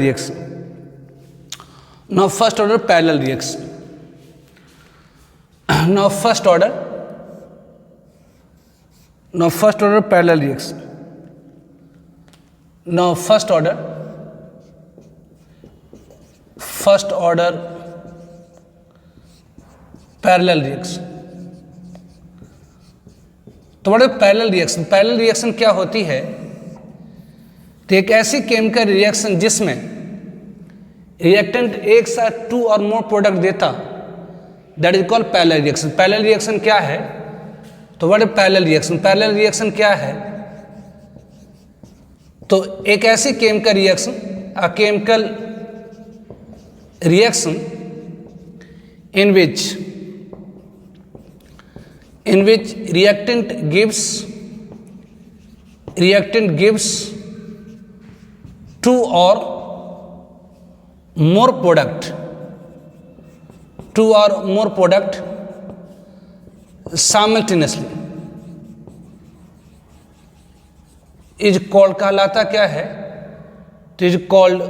reaction. Now first order parallel reaction. Now first order parallel reaction. Now first order parallel reaction. तो बड़े parallel reaction क्या होती है? तो एक ऐसी केमिकल रिएक्शन जिसमें रिएक्टेंट एक साथ 2 और मोर प्रोडक्ट देता, that is called parallel reaction. Parallel reaction क्या है? तो बड़े पैरेलल रिएक्शन क्या है? तो एक ऐसी chemical reaction in which reactant gives 2 or more product simultaneously is called, कहलाता क्या है? तो इज कॉल्ड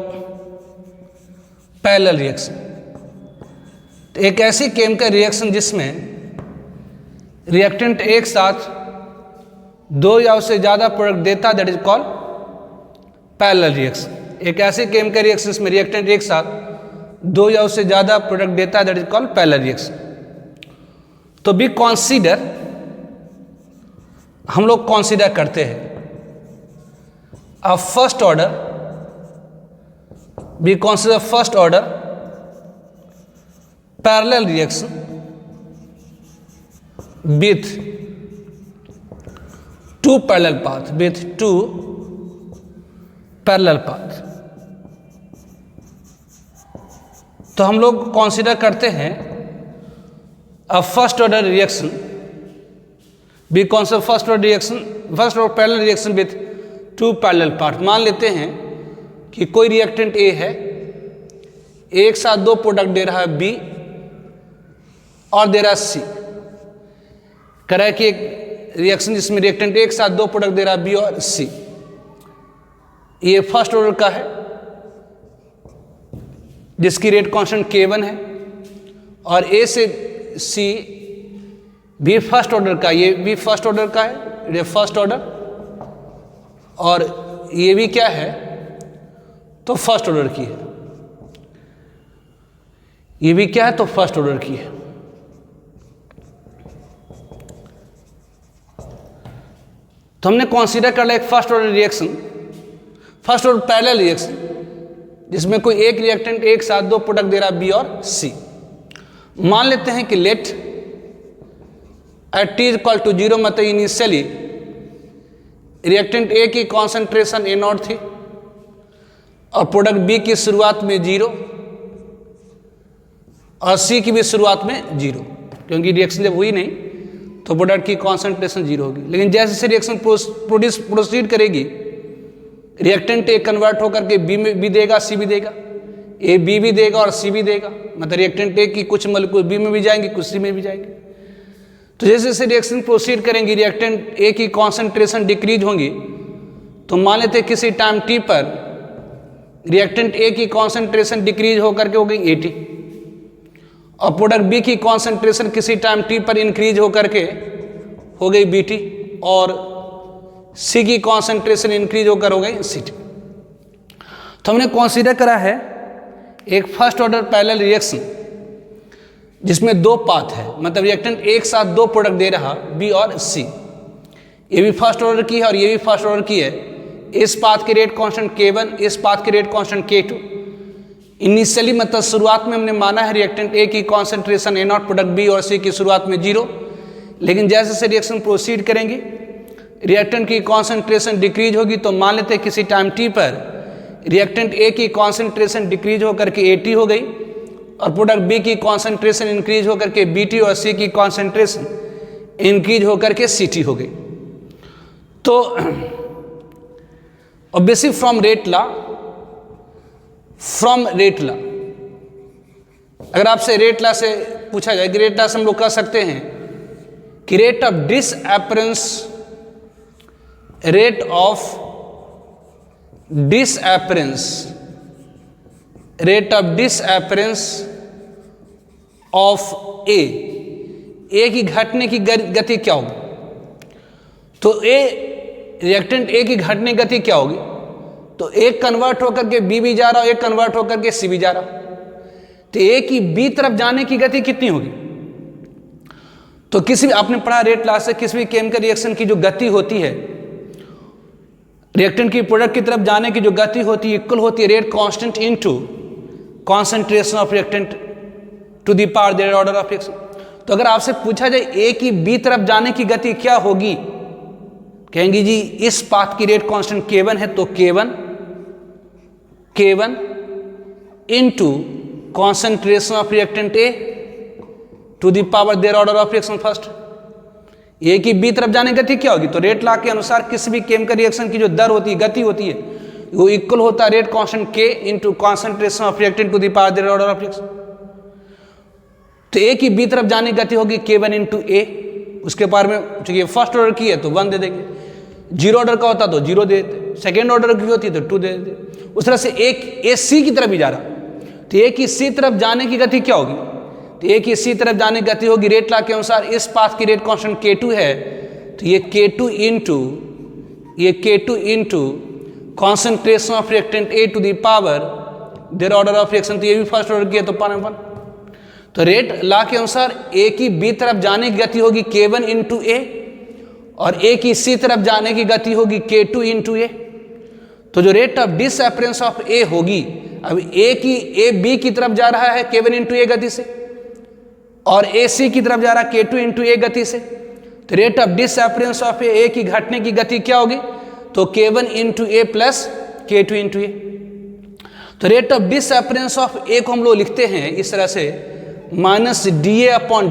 पैरेलल रिएक्शन. एक ऐसी केमिकल रिएक्शन जिसमें रिएक्टेंट एक साथ 2 या उससे ज़्यादा प्रोडक्ट देता, that is called parallel reaction. एक ऐसे केमिकल रिएक्शन जिसमें रिएक्टेंट एक साथ 2 या उससे ज़्यादा प्रोडक्ट देता है, that is called parallel reaction. तो हम लोग कंसीडर करते हैं अब first order parallel reaction with 2 parallel path. तो हम लोग कंसीडर करते हैं a first order reaction first order parallel reaction with 2 parallel part. मान लेते हैं कि कोई रिएक्टेंट ए है, एक साथ 2 प्रोडक्ट दे रहा है बी और दे रहा है सी. कह रहा है कि एक रिएक्शन जिसमें रिएक्टेंट एक साथ 2 प्रोडक्ट दे रहा है बी और सी. ये फर्स्ट ऑर्डर का है जिसकी रेट कांस्टेंट K1 है, और ए से सी भी फर्स्ट ऑर्डर का, ये भी फर्स्ट ऑर्डर का है, ये फर्स्ट ऑर्डर, और ये भी क्या है? तो फर्स्ट ऑर्डर की है. ये भी क्या है? तो फर्स्ट ऑर्डर की है. तो हमने कंसीडर कर लिया एक फर्स्ट ऑर्डर पैरेलल रिएक्शन जिसमें कोई एक रिएक्टेंट एक साथ 2 प्रोडक्ट दे रहा है बी और सी. मान लेते हैं कि लेट T इक्वल टू 0, मतलब इनिशियली रिएक्टेंट ए की कॉन्सेंट्रेशन A0 थी और प्रोडक्ट बी की शुरुआत में 0 और सी की भी शुरुआत में 0, क्योंकि रिएक्शन जब हुई नहीं तो प्रोडक्ट की कॉन्सेंट्रेशन 0 होगी. लेकिन जैसे जैसे रिएक्शन प्रोसीड करेगी, रिएक्टेंट ए कन्वर्ट होकर के बी में भी देगा, सी भी देगा, ए बी भी देगा और सी भी देगा. मतलब रिएक्टेंट ए की कुछ मॉलिक्यूल बी में भी जाएंगे, कुछ सी में भी जाएंगे. तो जैसे जैसे रिएक्शन प्रोसीड करेंगी, रिएक्टेंट ए की कॉन्सेंट्रेशन डिक्रीज होंगी. तो मान लेते हैं किसी टाइम टी पर रिएक्टेंट ए की कॉन्सेंट्रेशन डिक्रीज होकर के हो गई 80, और प्रोडक्ट बी की कॉन्सेंट्रेशन किसी टाइम टी पर इंक्रीज होकर के हो गई BT, और सी की कॉन्सेंट्रेशन इंक्रीज होकर हो गई CT. तो हमने कंसीडर करा है एक फर्स्ट ऑर्डर पैरेलल रिएक्शन जिसमें 2 पाथ है, मतलब रिएक्टेंट एक साथ 2 प्रोडक्ट दे रहा बी और सी. ये भी फर्स्ट ऑर्डर की है और ये भी फर्स्ट ऑर्डर की है. इस पाथ के रेट कांस्टेंट K1, इस पाथ के रेट कांस्टेंट K2. इनिशियली मतलब शुरुआत में हमने माना है रिएक्टेंट ए की कॉन्सेंट्रेशन A0, प्रोडक्ट बी और सी की शुरुआत में 0, लेकिन जैसे जैसे रिएक्शन प्रोसीड करेंगे रिएक्टेंट की कॉन्सेंट्रेशन डिक्रीज होगी. तो मान लेते हैं किसी टाइम टी पर रिएक्टेंट ए की कॉन्सेंट्रेशन डिक्रीज होकर के 80 हो गई और प्रोडक्ट बी की कॉन्सेंट्रेशन इंक्रीज होकर के BT और सी की कॉन्सेंट्रेशन इंक्रीज होकर के CT हो गई. तो ऑब्वियसली फ्रॉम रेट लॉ, अगर आपसे रेट लॉ से पूछा जाए कि रेट लॉ से हम लोग कह सकते हैं कि rate of disappearance rate of disappearance of A की घटने की गति क्या होगी? तो रिएक्टेंट ए की घटने की गति क्या होगी? तो एक कन्वर्ट होकर के बी भी जा रहा, एक कन्वर्ट होकर के सी भी जा रहा, तो ए की बी तरफ जाने की गति कितनी होगी? तो किसी भी, आपने पढ़ा रेट क्लास से, किसी भी केमिकल रिएक्शन की जो गति होती है, रिएक्टेंट की प्रोडक्ट की तरफ जाने की जो गति होती है इक्वल होती है rate constant into concentration of reactant to the power their order of reaction. तो अगर आपसे पूछा जाए ए की बी तरफ जाने की गति क्या होगी, कहेंगे जी इस पाथ की रेट कांस्टेंट K1 है, तो K1 into concentration of reactant A to the power their order of reaction first. A की बी तरफ जाने की गति क्या होगी? तो रेट लॉ के अनुसार किसी भी केमिकल रिएक्शन की जो दर होती है, गति होती है, वो इक्वल होता है rate constant K into concentration of reactant to the power their order of reaction. तो ए की बी तरफ जाने की गति होगी K1 इंटू ए, उसके बारे में चूंकि फर्स्ट ऑर्डर की है तो 1 दे देंगे, जीरो ऑर्डर का होता तो 0 दे देते, सेकेंड ऑर्डर की होती तो 2 दे देते। उस तरह से एक ए सी की तरफ ही जा रहा, तो ए की सी तरफ जाने की गति क्या होगी? तो ए की सी तरफ जाने की गति होगी रेट लॉ के अनुसार, इस पाथ की रेट कांस्टेंट K2 है, तो ये K2 into concentration of reactant A to the power their order of reaction, तो ये भी फर्स्ट ऑर्डर की है तो 1। तो रेट लॉ के अनुसार ए की बी तरफ जाने की गति होगी K1 इंटू ए, और ए की सी तरफ जाने की गति होगी K2 इंटू ए। तो जो रेट ऑफ डिसअपेरेंस ऑफ ए होगी, अब ए बी की तरफ जा रहा है K1 इंटू ए गति से, और ए सी की तरफ जा रहा है K2 इंटू ए गति से, तो rate of disappearance of A की घटने की गति क्या होगी? तो K1 into A plus K2 into A. तो rate of disappearance of A को हम लोग लिखते हैं इस तरह से, minus DA upon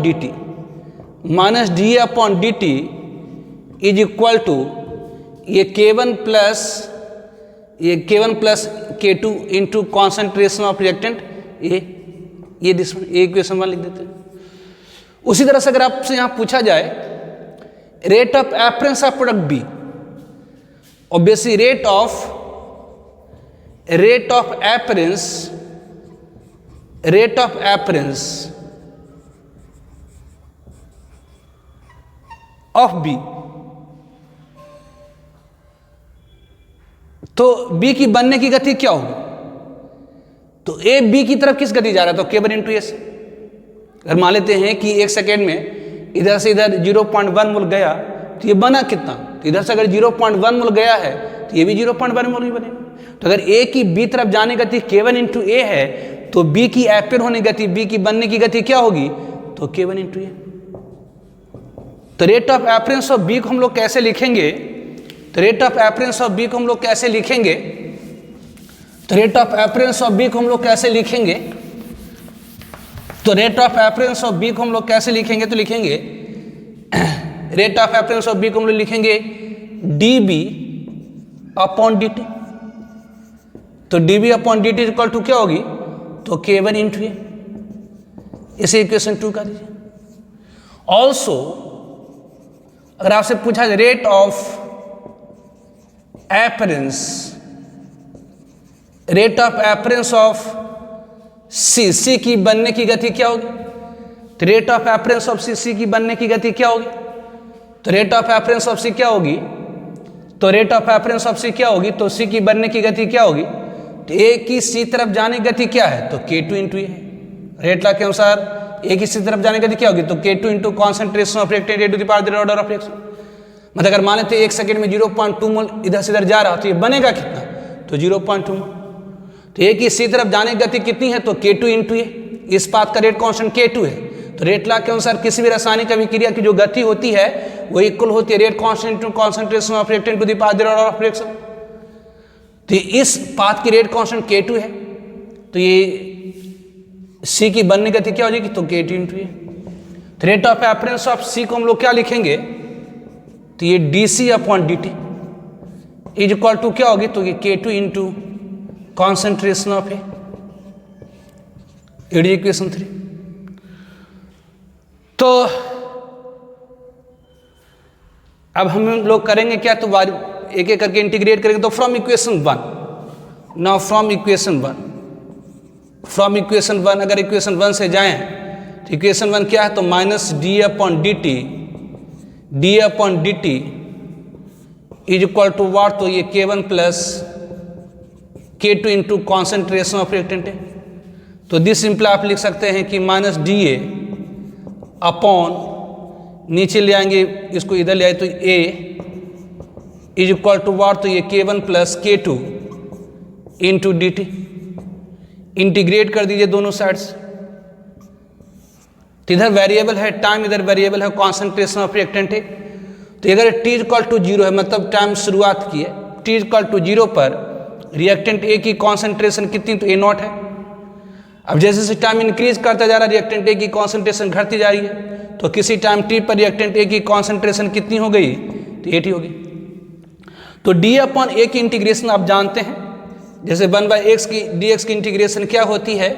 dt is equal to ये K1 plus K2 into concentration of reactant A, ये इक्वेशन 1 लिख देते हैं। उसी तरह से अगर आपसे यहां पूछा जाए rate of appearance of product B, obviously rate of appearance of B, तो बी की बनने की गति क्या होगी? तो ए बी की तरफ किस गति जा रहा है? तो K1 इंटू ए से। अगर मान लेते हैं कि 1 सेकेंड में इधर से इधर 0.1 मोल गया, तो ये बना कितना? तो इधर से अगर 0.1 मोल गया है तो ये भी 0.1 मोल ही बनेगा। तो अगर ए की बी तरफ जाने की गति K1 इंटू ए है, तो बी की एपेर होने की गति, बी की बनने की गति क्या होगी? तो K1 इंटू ए। तो rate of appearance of B को हम लोग कैसे लिखेंगे? तो rate of appearance of B को हम लोग कैसे लिखेंगे? तो rate of appearance of B को हम लोग कैसे लिखेंगे? तो rate of appearance of B को हम लोग कैसे लिखेंगे? तो लिखेंगे rate of appearance of B को हम लोग लिखेंगे dB अपॉन dt। तो dB upon dt equal to क्या होगी? तो K1 इंटू ए, इसे इक्वेशन 2 कर दीजिए। ऑल्सो अगर आपसे पूछा जाए रेट ऑफ एपरेंस ऑफ सी की बनने की गति क्या होगी? तो रेट ऑफ एपरेंस ऑफ सी की बनने की गति क्या होगी? तो रेट ऑफ एपरेंस ऑफ सी क्या होगी? तो रेट ऑफ एपरेंस ऑफ सी क्या होगी? तो सी की बनने की गति क्या होगी? तो ए की सी तरफ जाने की गति क्या है? तो K2 इंटू ए। रेट लॉ के अनुसार ए की सी तरफ जाने की गति क्या होगी? तो K2 into concentration of reactant A to the power their order of reaction. मतलब अगर मान लेते 1 सेकेंड में 0.2 मोल इधर से इधर जा रहा, तो ये बनेगा कितना? तो 0.2 मोल। तो ए की सी तरफ जाने की गति कितनी है? तो K2 इंटू ए, इस पाथ का रेट कांस्टेंट K2 है। तो रेट लॉ के अनुसार किसी भी रासायनिक अभिक्रिया की जो गति होती है वो इक्वल होती है rate constant to concentration of reactant to the power their order of reaction. तो इस पाथ की रेट कांस्टेंट K2 है, तो ये सी की बनने की गति क्या हो जाएगी? तो K2 इंटू ए। तो rate of appearance of C को हम लोग क्या लिखेंगे? तो ये DC upon dt is equal to क्या होगी? तो ये K2 into concentration of A, equation 3। तो अब हम लोग करेंगे क्या? तो एक एक करके इंटीग्रेट करेंगे। तो from equation 1, now from equation 1 from equation 1 अगर इक्वेशन 1 से जाएं तो इक्वेशन 1 क्या है, तो minus D upon D T is equal to what, तो ये K1 plus K2 into concentration of reactant है। तो दिस सिंपल आप लिख सकते हैं कि माइनस डी ए अपॉन, नीचे ले आएंगे इसको इधर ले आए तो ए इज इक्वल टू व्हाट, तो ये K1 plus K2 into D T. Integrate कर दीजिए दोनों साइड्स, तो इधर वेरिएबल है टाइम, इधर वेरिएबल है कॉन्सेंट्रेशन ऑफ रिएक्टेंट है। तो अगर टी इक्वल टू 0 है, मतलब टाइम शुरुआत की है, टी इक्वल टू 0 पर रिएक्टेंट ए की कॉन्सेंट्रेशन कितनी, तो A0 है। अब जैसे जैसे टाइम इंक्रीज करता जा रहा है रिएक्टेंट ए की कॉन्सेंट्रेशन घटती जा रही है, तो किसी टाइम टी पर रिएक्टेंट ए की कॉन्सेंट्रेशन कितनी हो गई, तो 80 हो गई। तो डी अपॉन ए की इंटीग्रेशन आप जानते हैं, जैसे 1/x की dx की इंटीग्रेशन क्या होती है,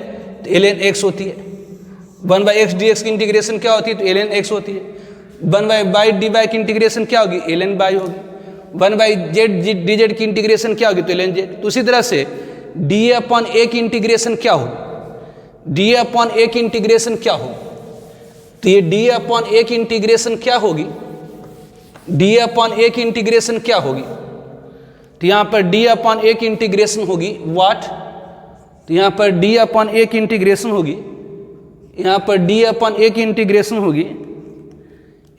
तो ln x होती है। 1/x dx की इंटीग्रेशन क्या होती है, तो ln x होती है। 1/y dy की इंटीग्रेशन क्या होगी, ln y होगी। 1/z dz की इंटीग्रेशन क्या होगी, तो ln z। तो उसी तरह से डी अपॉन ए की इंटीग्रेशन क्या होगी, डी अपॉन ए की इंटीग्रेशन क्या होगी, तो ये डी अपॉन ए की इंटीग्रेशन क्या होगी, डी अपॉन ए की इंटीग्रेशन क्या होगी, तो यहाँ पर डी अपॉन ए की इंटीग्रेशन होगी व्हाट, तो यहाँ पर डी अपॉन ए की इंटीग्रेशन होगी, यहाँ पर डी अपॉन ए की इंटीग्रेशन होगी,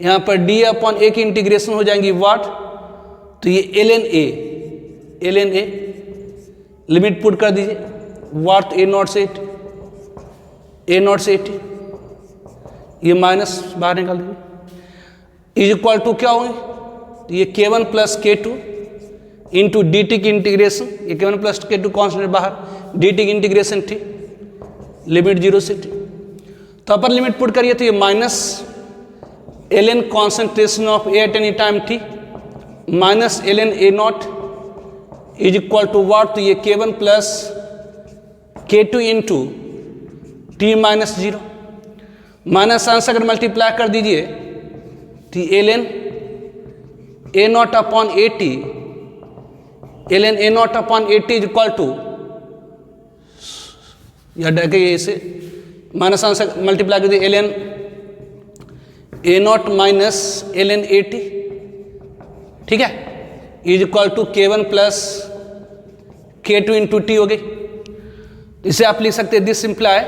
यहाँ पर डी अपॉन ए की इंटीग्रेशन हो जाएंगी व्हाट, तो ये ln a लिमिट पुट कर दीजिए व्हाट, A0 से 80, ये माइनस बाहर निकाल दीजिए, इज इक्वल टू क्या होगी, तो ये K1 plus K2 into D T की इंटीग्रेशन, ये K1 प्लस K2 कॉन्स्टेंट बाहर, डी टी की इंटीग्रेशन टी, लिमिट 0 से टी। तो अपर लिमिट पुट करिए तो ये minus ln concentration of A at any time T minus ln A0 is equal to what, तो ये K1 plus K2 into T minus 0, minus sign से अगर multiply कर दीजिए तो ln A0 upon A T, ln A0 upon A T is equal to, या देखिए इसे माइनस साइन से मल्टीप्लाई कर दिए ln A0 minus ln A T, ठीक है, is equal to K1 plus K2 into T हो गई। इसे आप लिख सकते हैं this simply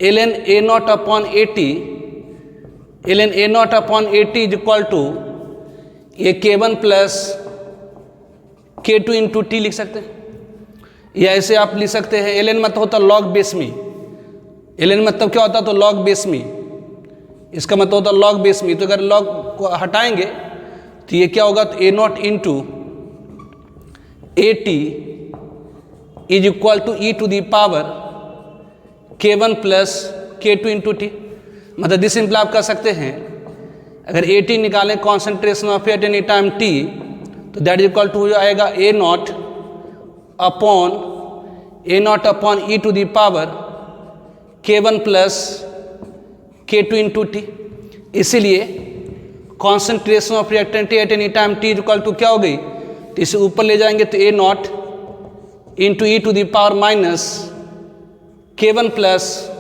ln A0 upon A T, ln A0 upon A T is equal to ये K1 plus K2 into T लिख सकते हैं, या ऐसे आप लिख सकते हैं ln मतलब होता लॉग बेस में, ln मतलब क्या होता है, तो लॉग बेस में, इसका मतलब होता लॉग बेस में। तो अगर लॉग को हटाएंगे तो ये क्या होगा, तो A0 into A T is equal to E to the power K1 plus K2 into T. मतलब दिस सिंपल आप कर सकते हैं, अगर ए टी निकालें concentration of at any time T, तो दैट इज इक्वल टू हो जाएगा A0 upon e to the power K1 plus K2 into T. इसीलिए concentration of reactant at any time T is equal to क्या हो गई, तो इसे ऊपर ले जाएंगे तो A0 into E to the power minus K1 plus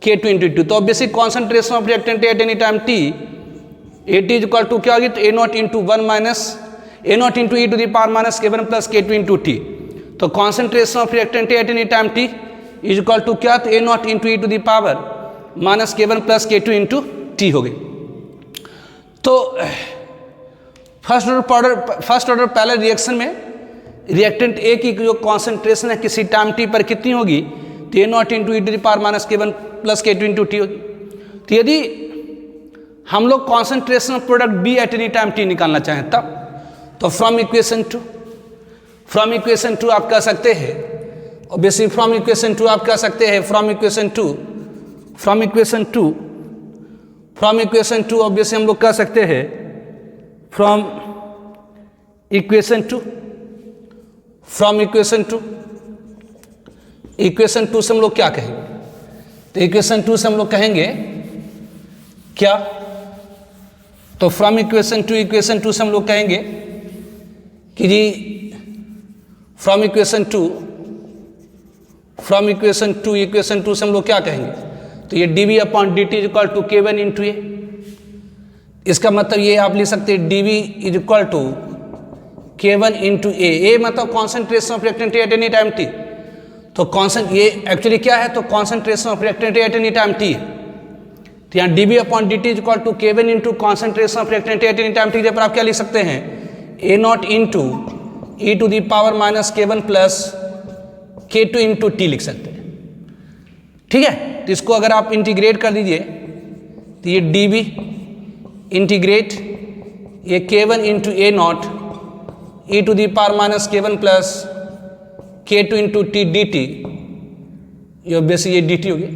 K2 into T. तो basic concentration of reactant at any time T A T is equal to क्या होगी, तो A0 into 1 minus A0 into E to the power minus K1 plus K2 into T. तो concentration of reactant at any time T is equal to क्या, तो A0 into E to the power minus K1 plus K2 into T हो गई। तो first order parallel reaction में reactant A की जो concentration है किसी टाइम टी पर कितनी होगी, तो A0 into E to the power minus K1 plus K2 into T होगी। तो यदि हम लोग concentration of product B at any time T निकालना चाहें तब, तो फ्रॉम इक्वेशन टू आप कह सकते हैं, ऑब्वियसली फ्रॉम इक्वेशन टू आप कह सकते हैं, फ्रॉम इक्वेशन टू ऑब्वियसली हम लोग कह सकते हैं, फ्रॉम इक्वेशन टू से हम लोग क्या कहेंगे, तो इक्वेशन टू से हम लोग कहेंगे क्या, तो फ्रॉम इक्वेशन टू से हम लोग कहेंगे कि जी फ्रॉम फ्रॉम इक्वेशन टू से हम लोग क्या कहेंगे, तो ये D V upon D T is equal to K one into A. इसका मतलब ये आप लिख सकते हैं D V is equal to K one into A मतलब concentration of reactant at any time T. तो कॉन्सेंट ये एक्चुअली क्या है, तो concentration of reactant at any time T है। तो यहाँ D V upon D T is equal to K one into concentration of reactant at any time T. जब आप क्या लिख सकते हैं, A naught into E to the power minus K one plus K two into T लिख सकते हैं। ठीक है, तो इसको अगर आप इंटीग्रेट कर दीजिए तो ये डी वी इंटीग्रेट ये K one into A naught E to the power minus K one plus K two into T D T, ये बेसिक ये डी टी होगी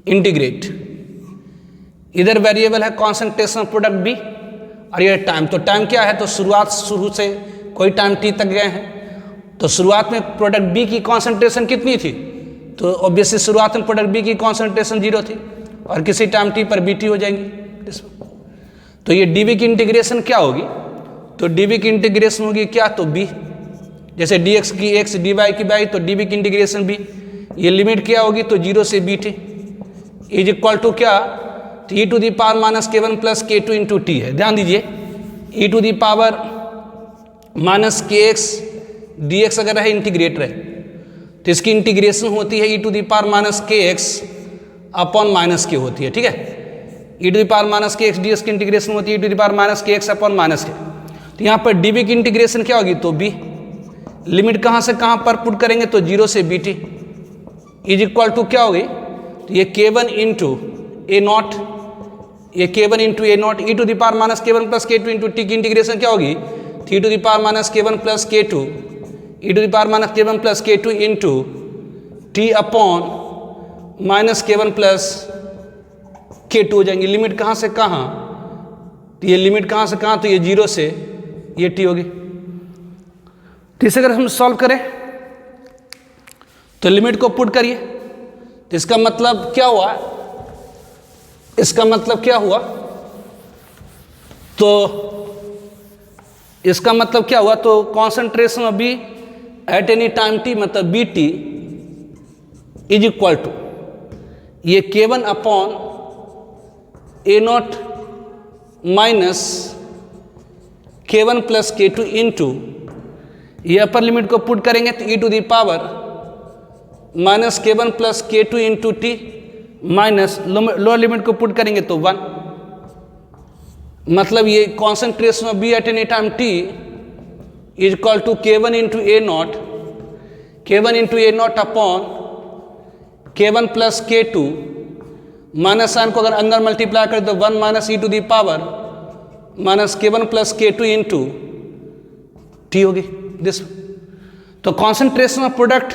इंटीग्रेट। इधर वेरिएबल है कॉन्सेंट्रेशन ऑफ प्रोडक्ट बी और ये time. तो time क्या है, तो शुरू से कोई टाइम टी तक गए हैं, तो शुरुआत में प्रोडक्ट बी की कॉन्सेंट्रेशन कितनी थी, तो ऑब्वियसली शुरुआत में प्रोडक्ट बी की कॉन्सेंट्रेशन 0 थी और किसी टाइम टी पर बी टी हो जाएंगी। तो ये डी वी की इंटीग्रेशन क्या होगी, तो डी वी की इंटीग्रेशन होगी क्या, तो बी जैसे डी एक्स की एक्स डी वाई की वाई, तो डी वी की इंटीग्रेशन बी। ये लिमिट क्या होगी, तो 0 से B T is equal to क्या, E to the power minus K one plus K two into T है। ध्यान दीजिए E to the power minus K X D X अगर है इंटीग्रेट रहे तो इसकी इंटीग्रेशन होती है E to the power minus K x upon minus के होती है। ठीक है, E to the power minus K X D X की इंटीग्रेशन होती है E to the power minus K x upon minus के। तो यहाँ पर डी बी की इंटीग्रेशन क्या होगी, तो बी लिमिट कहाँ से कहाँ पर पुट करेंगे, तो 0 से B T is equal to क्या होगी, तो ये K one into A naught, ये K one into A naught E to the power minus K one plus K two into T की इंटीग्रेशन क्या होगी, E to the power minus K one plus K two E to the power minus K one plus K two into T upon minus K one plus K two हो जाएंगी। Limit कहाँ से कहाँ, तो ये limit कहाँ से कहाँ, तो ये 0 से ये टी होगी। तो इसे अगर हम सॉल्व करें तो लिमिट को पुट करिए, तो इसका मतलब क्या हुआ, इसका मतलब क्या हुआ, तो इसका मतलब क्या हुआ, तो concentration of B at any time T मतलब B T is equal to ये K one upon A naught minus K one plus K two into ये अपर लिमिट को पुट करेंगे तो e to the power minus K one plus K two into T minus lower limit को put करेंगे तो 1, मतलब ये concentration of B at any time T is equal to K one into A naught upon K one plus K two minus sign को अगर अंदर multiply करें तो 1 minus E to the power minus K one plus K two into T होगी this. तो concentration of product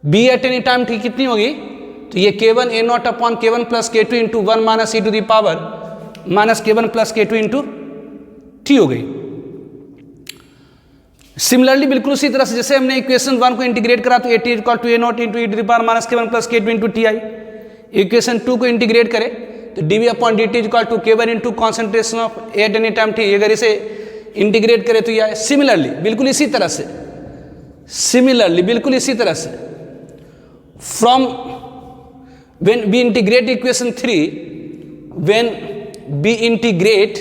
B at any time T कितनी होगी, तो ये K one A naught upon K one plus K two into 1 minus E to the power minus K one plus K two into T हो गई। Similarly बिल्कुल उसी तरह से जैसे हमने इक्वेशन 1 को इंटीग्रेट करा तो A T equal to A naught into E to the power minus K one plus K two into T आई। इक्वेशन 2 को इंटीग्रेट करें तो D V upon D T equal to K one into concentration of at any time T, अगर इसे integrate करें तो यह similarly बिल्कुल इसी तरह से, सिमिलरली बिल्कुल इसी तरह से from when we integrate equation 3 when we integrate,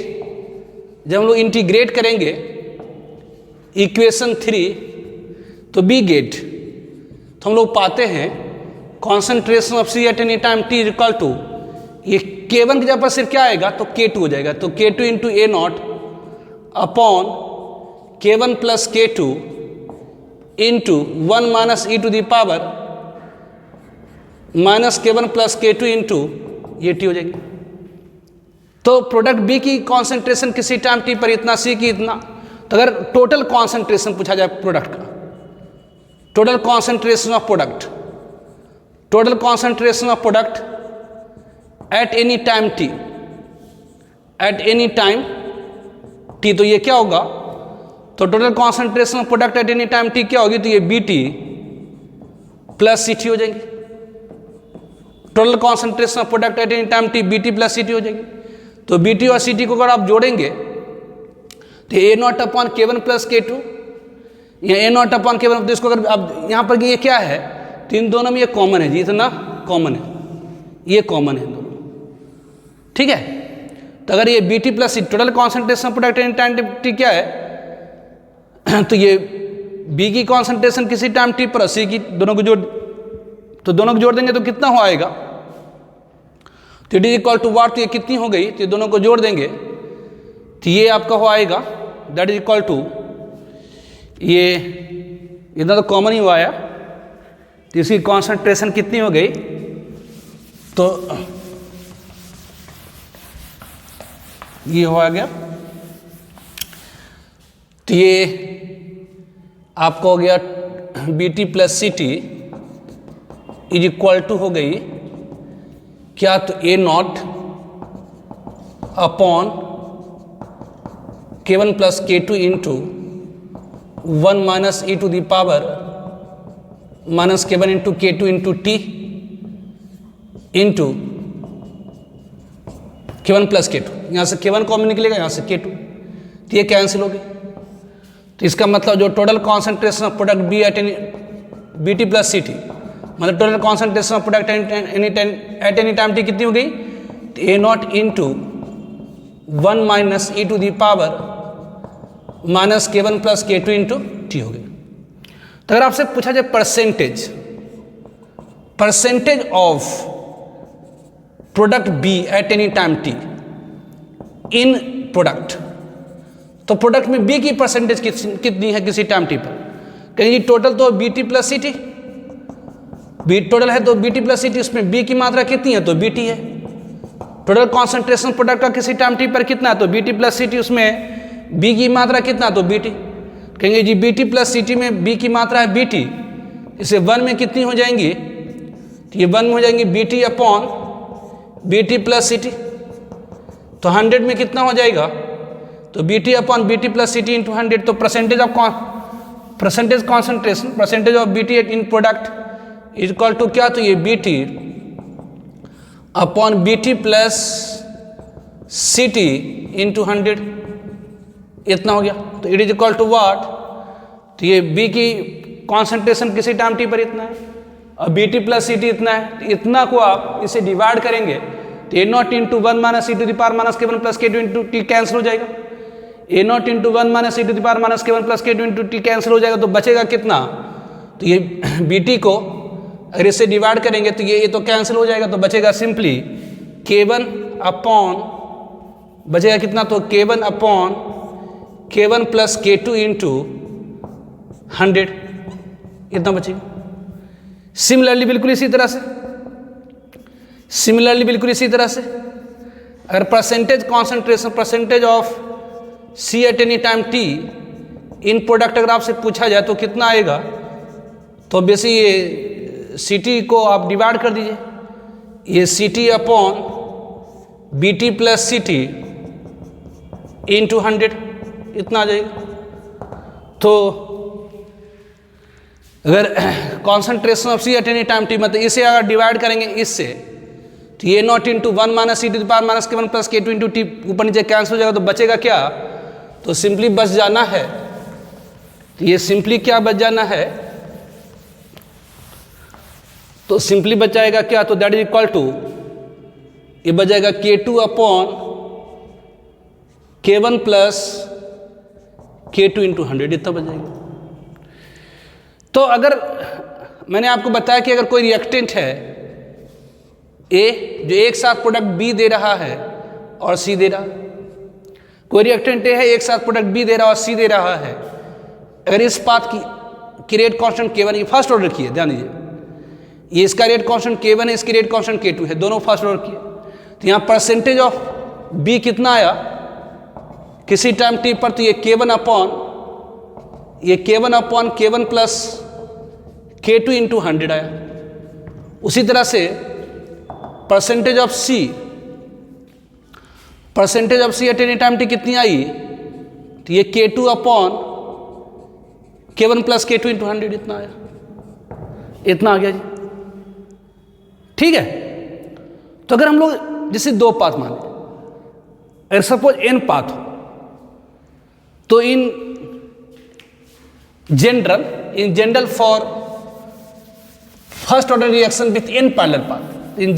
जब हम लोग इंटीग्रेट करेंगे इक्वेशन 3 तो बी गेट, तो हम लोग पाते हैं concentration of C at any time T equal to ये के वन की जगह पर सिर्फ क्या आएगा, तो के टू हो जाएगा, तो K two into A naught upon K one plus K two into 1 minus E to the power minus K one plus K two into ये टी हो जाएगी। तो प्रोडक्ट बी की कॉन्सेंट्रेशन किसी टाइम टी पर इतना, सी की इतना, तो अगर टोटल कॉन्सेंट्रेशन पूछा जाए प्रोडक्ट का, total concentration of product, total concentration of product at any time T, at any time T, तो ये क्या होगा, तो total concentration of product at any time T क्या होगी, तो ये B T plus C T हो जाएंगी। Total concentration of product at any time T B T plus C T हो जाएगी। तो बी टी और सी टी को अगर आप जोड़ेंगे तो ए naught upon K one plus K to, या ए नॉट अपॉन के वन, तो इसको अगर आप यहाँ पर ये क्या है, तो इन दोनों में ये कॉमन है जी, इतना कॉमन है, ये कॉमन है दोनों, ठीक है। तो अगर ये Bt plus C total concentration of product any time T क्या है, तो ये B की कॉन्सेंट्रेशन किसी टाइम टी पर C की, दोनों को जोड़ देंगे तो कितना हो आएगा, तो it is equal to what, तो ये कितनी हो गई, तो ये दोनों को जोड़ देंगे तो ये आपका हो आएगा दैट इज इक्वल टू, ये इतना तो कॉमन ही हुआ आया, तो इसकी कॉन्सेंट्रेशन कितनी हो गई, तो ये हो गया, तो ये आपका हो गया Bt plus C T is equal to हो गई क्या, तो A नॉट upon K1 plus K2 into 1 minus E to the power minus K1 into K2 into T into K1 plus K2, यहाँ से K1 कॉमन निकलेगा, यहाँ से K2, तो ये कैंसिल हो गई। तो इसका मतलब जो total concentration of product B at any Bt plus C T, मतलब total concentration of product at any time T कितनी हो गई, तो A naught into 1 minus E to the power minus K1 plus K2 into T हो गई। तो अगर आपसे पूछा जाए percentage of product B at any time T in product, तो प्रोडक्ट में बी की परसेंटेज कितनी है किसी टाइम टी पर, कहेंगे टोटल तो Bt plus C T, B total है तो Bt प्लस सी टी, उसमें बी की मात्रा कितनी है तो Bt है। टोटल कॉन्सेंट्रेशन प्रोडक्ट का किसी टाइम टी पर कितना है तो Bt प्लस सी टी, उसमें बी की मात्रा कितना तो Bt, कहेंगे जी Bt प्लस सी टी में बी की मात्रा है Bt, इसे 1 में कितनी हो जाएंगी, तो ये 1 में हो जाएंगी Bt upon Bt plus C t, तो 100 में कितना हो जाएगा, तो Bt upon Bt plus C t into 100, तो percentage concentration, percentage of Bt in product is equal to क्या, तो ये Bt upon Bt plus C t into 100, इतना हो गया। तो it is equal to what, तो ये B की कॉन्सेंट्रेशन किसी टाइम टी पर इतना है और Bt प्लस सी टी इतना है, तो इतना को आप इसे डिवाइड करेंगे तो A naught into 1 minus E to the power minus K1 plus K2 into t cancel हो जाएगा, A naught into 1 minus E to the power minus K1 plus K2 into t cancel हो जाएगा, तो बचेगा कितना, तो ये Bt को अगर इससे डिवाइड करेंगे तो ये तो कैंसिल हो जाएगा, तो बचेगा सिंपली K1 अपॉन, बचेगा कितना, तो K1 upon K1 plus K2 into 100, इतना बचेगा। सिमिलरली बिल्कुल इसी तरह से अगर percentage concentration, percentage of C at any time T in product अगर आपसे पूछा जाए तो कितना आएगा, तो बेसिक ये Ct को आप डिवाइड कर दीजिए, ये Ct upon Bt plus C t into 100, इतना आ जाएगा। तो अगर concentration of C at any time T, मतलब इसे अगर डिवाइड करेंगे इससे, तो ये naught into 1 minus E to the power minus K1 plus K2 into t ऊपर नीचे कैंसिल हो जाएगा, तो बचेगा क्या, तो सिंपली बच जाना है, तो ये सिंपली क्या बच जाना है, तो सिंपली बच जाएगा क्या, तो दैट इज इक्वल टू, ये बच जाएगा K2 upon K1 plus K2 into 100, इतना बच जाएगा। तो अगर मैंने आपको बताया कि अगर कोई रिएक्टेंट है A जो एक साथ प्रोडक्ट B दे रहा है और C दे रहा, कोई रिएक्टेंट A है एक साथ प्रोडक्ट B दे रहा और C दे रहा है, अगर इस पाथ की रेट कांस्टेंट K1, ये फर्स्ट ऑर्डर की है, ध्यान दीजिए, ये इसका रेट कांस्टेंट K1 है, इसकी रेट कांस्टेंट K2 है, दोनों फर्स्ट ऑर्डर की है, तो यहाँ परसेंटेज ऑफ B कितना आया किसी टाइम T पर, तो ये K1 upon K1 plus K2 into 100 आया। उसी तरह से percentage of C at any time T कितनी आई, तो ये K2 upon K1 plus K2 into 100, इतना आया, इतना आ गया जी, ठीक है। तो अगर हम लोग जैसे दो पाथ माने, अगर सपोज n पाथ हो, तो in general for first order reaction with n parallel path. In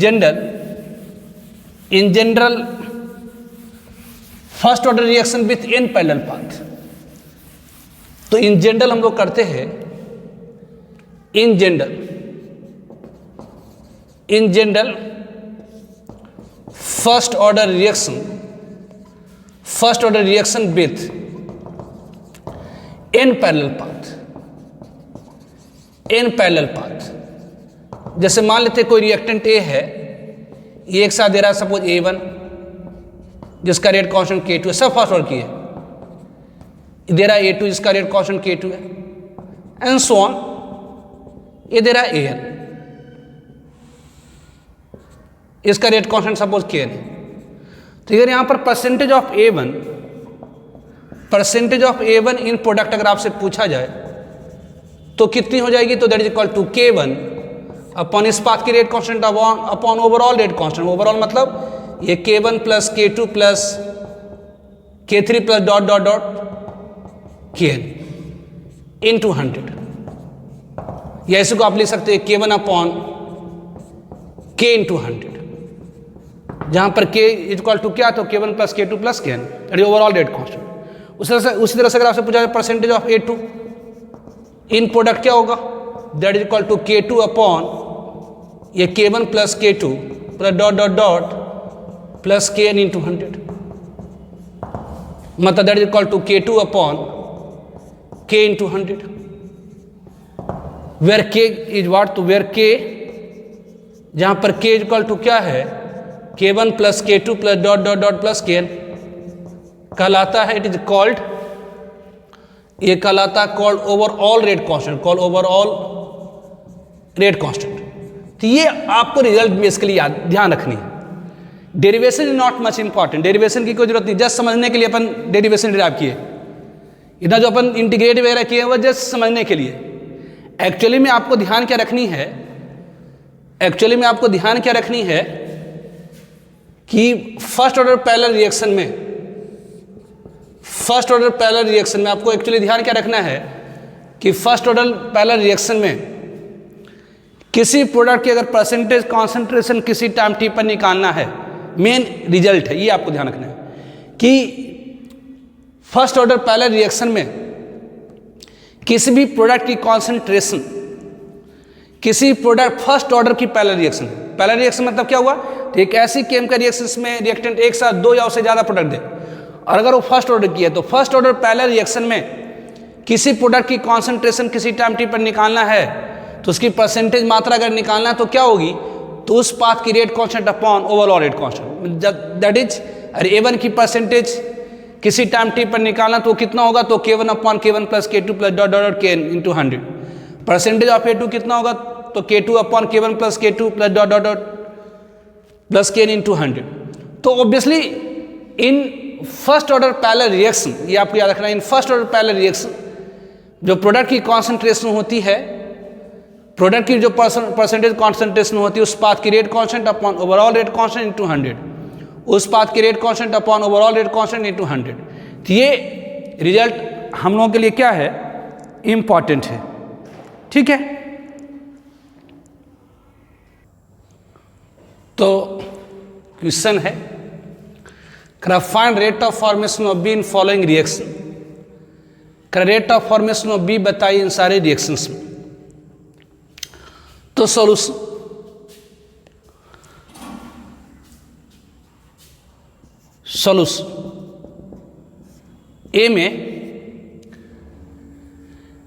general first order reaction with n parallel path. तो इन जनरल हम लोग करते हैं, in general first order reaction with n parallel path. जैसे मान लेते कोई रिएक्टेंट A है, ये एक साथ दे रहा है सपोज A1 जिसका रेट कांस्टेंट K2 है, सब फर्स्ट ऑर्डर की है, दे रहा है A2 जिसका रेट कांस्टेंट K2 है, एंड सो ऑन। ये दे रहा है AN, इसका रेट कांस्टेंट सपोज Kn है। तो अगर यहाँ पर percentage of A1 in product अगर आपसे पूछा जाए तो कितनी हो जाएगी? तो that is equal to K1 upon इस पाथ की rate constant upon overall rate constant. Overall मतलब ये K1 plus K2 plus K3 plus dot dot dot Kn into 100, या इसी को आप लिख सकते हैं K1 अपॉन K इंटू 100, जहां पर K इक्वल टू क्या? तो K1 plus K2 plus Kn overall rate constant. उसी तरह से अगर आपसे पूछा जाए percentage of A2 in product क्या होगा? That is equal to K2 upon ये K1 plus K2 plus dot dot dot plus Kn into 100, मतलब that is equal to K2 upon K into 100, where K is what? तो where K, जहां पर K equal to क्या है? K1 plus K2 plus dot dot dot plus Kn कहलाता है, it is called, ये कहलाता called overall rate constant, called overall rate constant. तो ये आपको रिजल्ट में इसके लिए ध्यान रखनी है। Derivation is not much important, derivation की कोई जरूरत नहीं, जस्ट समझने के लिए अपन डेरिवेशन डिराइव किए, इतना जो अपन इंटीग्रेट वगैरह किए वो जस्ट समझने के लिए। एक्चुअली में आपको ध्यान क्या रखनी है, कि फर्स्ट ऑर्डर पैरेलल रिएक्शन में आपको एक्चुअली ध्यान क्या रखना है कि फर्स्ट ऑर्डर पैरेलल रिएक्शन में किसी प्रोडक्ट की अगर परसेंटेज कॉन्सेंट्रेशन किसी टाइम टी पर निकालना है, मेन रिजल्ट है, ये आपको ध्यान रखना है कि फर्स्ट ऑर्डर पैरेलल रिएक्शन में किसी भी प्रोडक्ट की कॉन्सेंट्रेशन, किसी प्रोडक्ट फर्स्ट ऑर्डर की पैरेलल रिएक्शन मतलब क्या हुआ? तो एक ऐसी केमिकल रिएक्शन में रिएक्टेंट एक साथ दो या उससे ज़्यादा प्रोडक्ट दे, और अगर वो फर्स्ट ऑर्डर की है तो फर्स्ट ऑर्डर पैरेलल रिएक्शन में किसी प्रोडक्ट की कॉन्सेंट्रेशन किसी टाइम टी पर निकालना है तो उसकी परसेंटेज मात्रा अगर निकालना है तो क्या होगी? तो उस पाथ की rate constant upon overall rate constant, that is अरे A1 की परसेंटेज किसी टाइम टी पर निकालना तो कितना होगा? तो K1 upon K1 plus K2 plus dot dot Kn into 100। Percentage of A2 कितना होगा? तो K2 upon K1 plus K2 plus dot dot dot plus Kn into 100। तो obviously in first order parallel reaction, ये आपको याद रखना है, in first order parallel reaction जो प्रोडक्ट की कॉन्सेंट्रेशन होती है, प्रोडक्ट की जो परसेंटेज कॉन्सेंट्रेशन होती है उस पाथ की rate constant upon overall rate constant into 100, उस पाथ की rate constant upon overall rate constant into 100। तो ये रिजल्ट हम लोगों के लिए क्या है? इंपॉर्टेंट है, ठीक है। तो क्वेश्चन है, find rate of formation of B in following reaction. Rate of formation of B बताइए इन सारे रिएक्शंस में। तो सॉल्यूशन, ए में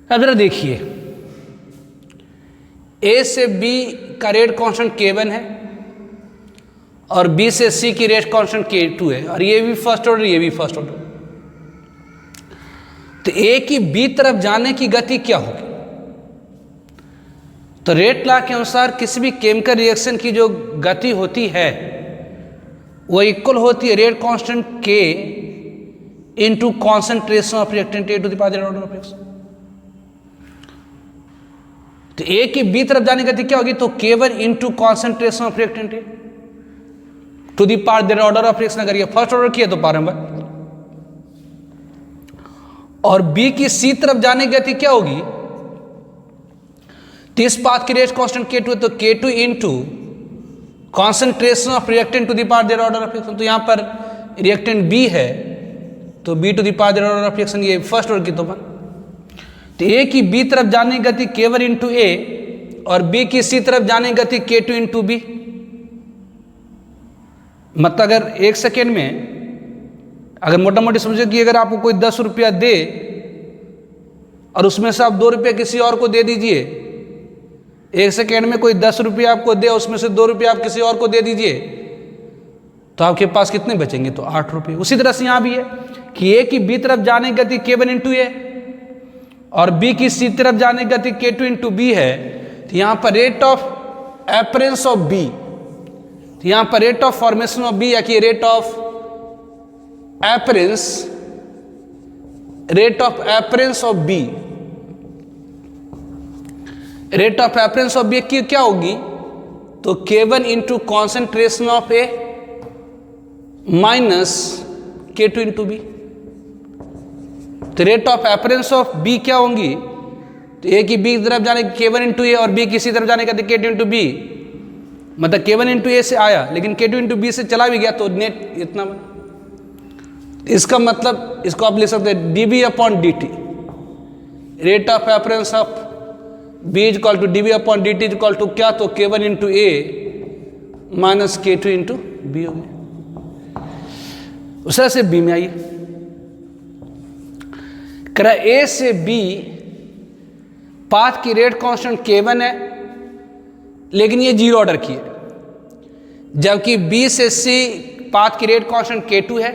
अब जरा देखिए, ए से बी का रेट कांस्टेंट K1 है और बी से सी की रेट कांस्टेंट K2 है, और ये भी फर्स्ट ऑर्डर, ये भी फर्स्ट ऑर्डर। तो ए की बी तरफ जाने की गति क्या होगी? तो रेट लॉ के अनुसार किसी भी केमिकल रिएक्शन की जो गति होती है वो इक्वल होती है rate constant K into concentration of reactant A to the power order of X। तो ए की बी तरफ जाने की गति क्या होगी? तो K1 into concentration of reactant A to the power order of X। अगर ये फर्स्ट ऑर्डर किया तो प्रारंभ, और बी की सी तरफ जाने की गति क्या होगी? तो इस पाथ की रेट कांस्टेंट K2 है, तो K2 into concentration of reactant to the power their order of reaction. तो यहाँ पर रिएक्टेंट B है तो B to the power their order of reaction, ये फर्स्ट ऑर्डर की तो बन। तो A की B तरफ जाने की गति K1 इंटू A और B की C तरफ जाने की गति K2 इंटू B। मतलब अगर 1 सेकेंड में अगर मोटा मोटी समझो कि अगर आपको कोई 10 रुपया दे और उसमें से आप 2 रुपये किसी और को दे दीजिए, 1 सेकेंड में कोई 10 रुपये आपको दे उसमें से 2 रुपये आप किसी और को दे दीजिए, तो आपके पास कितने बचेंगे? तो 8 रुपये। उसी तरह से यहाँ भी है कि A की B तरफ जाने की गति K1 इंटू A और B की C तरफ जाने की गति K2 इंटू B है। तो यहाँ पर rate of appearance of B, तो यहाँ पर rate of formation of B या कि rate of appearance of B, rate of appearance of B की क्या होगी? तो K1 into concentration of A minus K2 into B। तो rate of appearance of B क्या होंगी? तो A की B की तरफ जाने की K1 इंटू A और B की C तरफ जाने का K2 इंटू B। मतलब K1 इंटू A से आया लेकिन K2 इंटू B से चला भी गया तो नेट इतना बना। इसका मतलब इसको आप लिख सकते हैं dB upon dt, rate of appearance of B is equal to dB upon dt is equal to क्या? तो K1 into A minus K2 into B हो गया। उस तरह से B में आइए, करा A से B पाथ की रेट कांस्टेंट K1 है लेकिन ये 0 ऑर्डर की है, जबकि B से C पाथ की रेट कांस्टेंट K2 है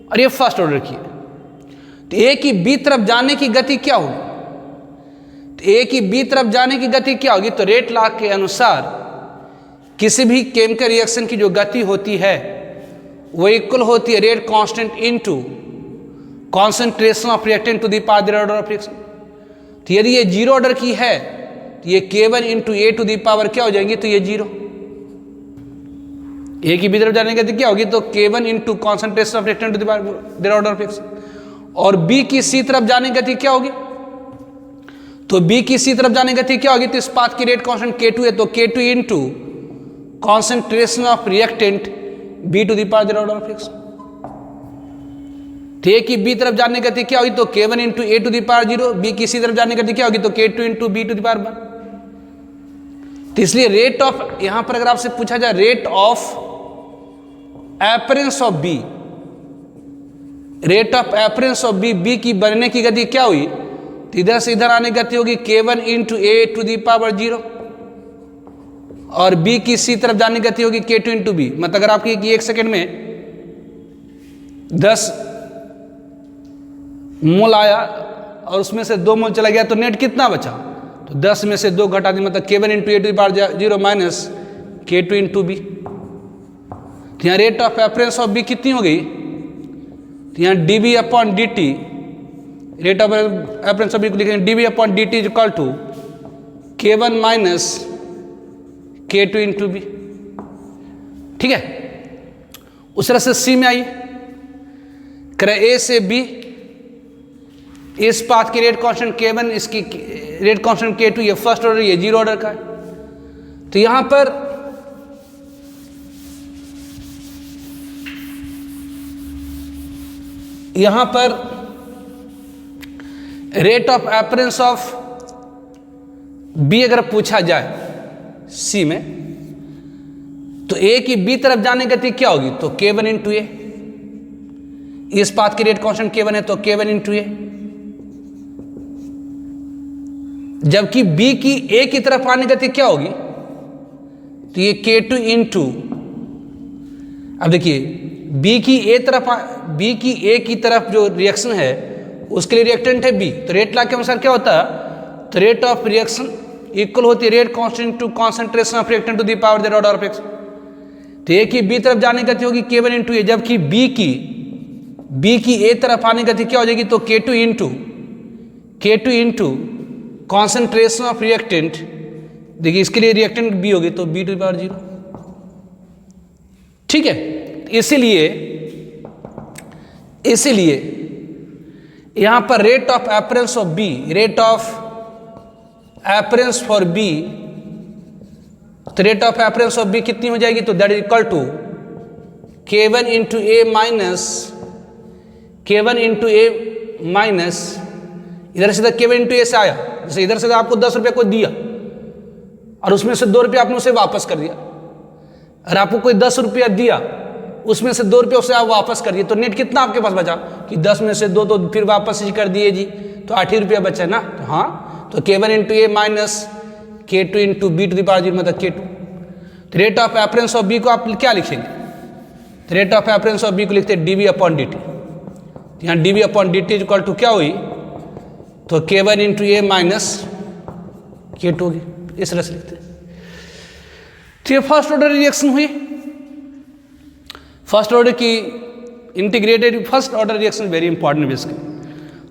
और ये फर्स्ट ऑर्डर की है। तो A की B तरफ जाने की गति क्या होगी? तो A की B तरफ जाने की गति क्या होगी? तो रेट लॉ के अनुसार किसी भी केमिकल रिएक्शन की जो गति होती है वो इक्वल होती है rate constant into concentration of reactant to the power their order of reaction. तो यदि ये 0 ऑर्डर की है तो ये K1 into A to the power क्या हो जाएंगी? तो ये 0। A की B तरफ जाने की गति क्या होगी? तो K1 into concentration of reactant to the power their order of reaction. और B की C तरफ जाने की गति क्या होगी? तो B की C तरफ जाने की गति क्या होगी? तो इस पाथ की रेट कांस्टेंट K2 है तो K2 into concentration of reactant B to the power their order of reaction. तो A की B तरफ जाने की गति क्या होगी? तो K1 into A to the power 0, B की C तरफ जाने की गति क्या होगी? तो K2 into B to the power 1। तो इसलिए रेट ऑफ, यहां पर अगर आपसे पूछा जाए rate of appearance of B, rate of appearance of B की बनने की गति क्या हुई? तो इधर से इधर आने की गति होगी K1 into A to the power 0 और B की C तरफ जाने की गति होगी K2 इंटू B। मतलब अगर आपकी 1 सेकेंड में 10 मोल आया और उसमें से 2 मोल चला गया तो नेट कितना बचा? तो 10 में से 2 घटा दी, मतलब K1 into A to the power 0 minus K2 into B। तो यहाँ rate of appearance of B कितनी हो गई? तो यहाँ dB upon dt, rate of appearance of B को लिखेंगे dB upon dt is equal to K1 minus K2 into B। ठीक है, उस तरह से C में आइए, करें A से B, इस पाथ की रेट कांस्टेंट K1, इसकी रेट कांस्टेंट K2, ये फर्स्ट ऑर्डर, ये 0 ऑर्डर का है। तो यहां पर rate of appearance of B अगर पूछा जाए C में, तो A की B तरफ जाने की गति क्या होगी? तो K1 इंटू A, इस पाथ की रेट कांस्टेंट K1 है तो K1 इंटू A, जबकि B की A की तरफ आने की गति क्या होगी? तो ये K2 इंटू, अब देखिए B की A की तरफ जो रिएक्शन है उसके लिए रिएक्टेंट है B, तो रेट लॉ के अनुसार क्या होता है? तो रेट ऑफ रिएक्शन इक्वल होती है rate constant to concentration of reactant to the power their order of reaction. तो A की B तरफ जाने की गति होगी K1 इंटू A, जबकि B की A तरफ आने की गति क्या हो जाएगी? तो K2 into concentration of reactant, देखिए इसके लिए रिएक्टेंट B होगी तो B टू द पावर 0। ठीक है, इसीलिए यहां पर rate of appearance of B, rate of appearance for B, तो rate of appearance of B कितनी हो जाएगी, तो that is equal to K1 into A minus K1 into A minus, इधर से K1 इंटू ए से आया, जैसे इधर से आपको 10 रुपये को दिया और उसमें से 2 रुपये आपने उसे वापस कर दिया, और आपको कोई 10 रुपया दिया उसमें से 2 रुपये उसे आप वापस कर दिए, तो नेट कितना आपके पास बचा कि 10 में से 2 तो फिर वापस ही कर दिए जी, तो 8 ही रुपया बचा ना। तो हाँ, तो K1 into A minus K2 into B to the power 0 मतलब K2। तो rate of appearance of B को आप क्या लिखेंगे, तो rate of appearance of B को लिखते हैं dv अपॉन dt। तो यहाँ dv upon dt equal to क्या हुई, तो K1 into A minus K2 होगी, इस तरह से लिखते हैं। तो ये फर्स्ट ऑर्डर रिएक्शन हुई। फर्स्ट ऑर्डर की integrated, first order reaction very important basically.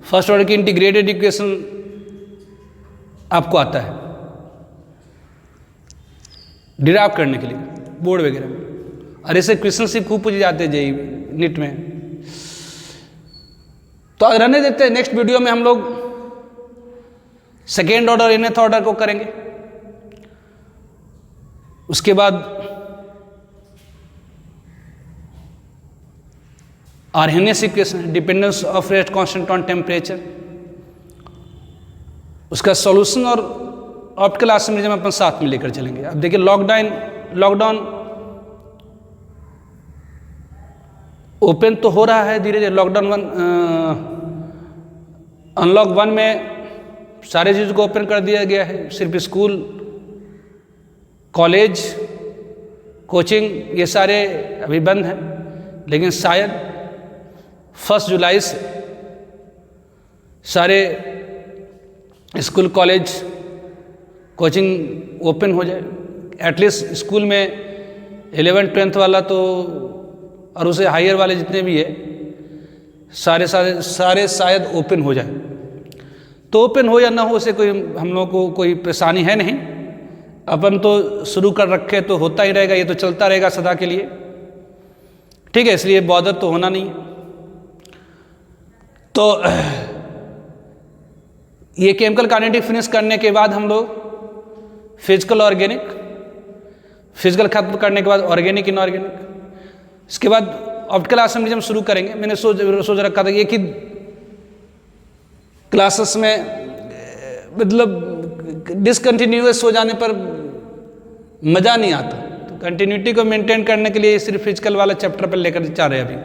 First order की इंटीग्रेटेड इक्वेशन आपको आता है डिराइव करने के लिए बोर्ड वगैरह में, और ऐसे क्वेश्चन सिर्फ खूब पूछे जाते हैं जेई नीट में। तो रहने देते हैं, नेक्स्ट वीडियो में हम लोग सेकेंड ऑर्डर nth ऑर्डर को करेंगे। उसके बाद Arrhenius equation, dependence of rate constant on temperature, उसका सॉल्यूशन और ऑप्टिकल आइसोमेरिज्म अपन साथ में लेकर चलेंगे। अब देखिए लॉकडाउन ओपन तो हो रहा है धीरे धीरे। लॉकडाउन अनलॉक 1 में सारे चीज़ को ओपन कर दिया गया है, सिर्फ स्कूल, कॉलेज, कोचिंग ये सारे अभी बंद हैं, लेकिन शायद 1 जुलाई से सारे स्कूल, कॉलेज, कोचिंग ओपन हो जाए। एटलीस्ट स्कूल में 11th 12th वाला तो, और उसे हायर वाले जितने भी है सारे शायद ओपन हो जाए। तो ओपन हो या ना हो, उसे कोई हम लोगों को कोई परेशानी है नहीं। अपन तो शुरू कर रखे तो होता ही रहेगा, ये तो चलता रहेगा सदा के लिए, ठीक है, इसलिए बॉदर तो होना नहीं। तो ये केमिकल काइनेटिक फिनिश करने के बाद हम लोग फिजिकल ऑर्गेनिक, फिजिकल खत्म करने के बाद ऑर्गेनिक इनऑर्गेनिक, इसके बाद ऑप्टिकल आइसोमेरिज्म शुरू करेंगे। मैंने सोच रखा था एक ही क्लासेस में मतलब डिसकंटिन्यूअस हो जाने पर मज़ा नहीं आता, तो कंटिन्यूटी को मेंटेन करने के लिए सिर्फ फिजिकल वाला चैप्टर पर लेकर जा रहे हैं अभी।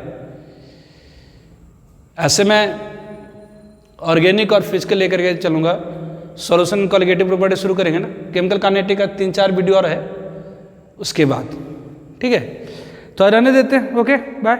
ऐसे में ऑर्गेनिक और फिजिकल लेकर के चलूँगा। सॉल्यूशन कॉलिगेटिव प्रॉपर्टी शुरू करेंगे ना, केमिकल काइनेटिक का 3-4 वीडियो और है उसके बाद, ठीक है। तो रहने देते हैं, ओके बाय।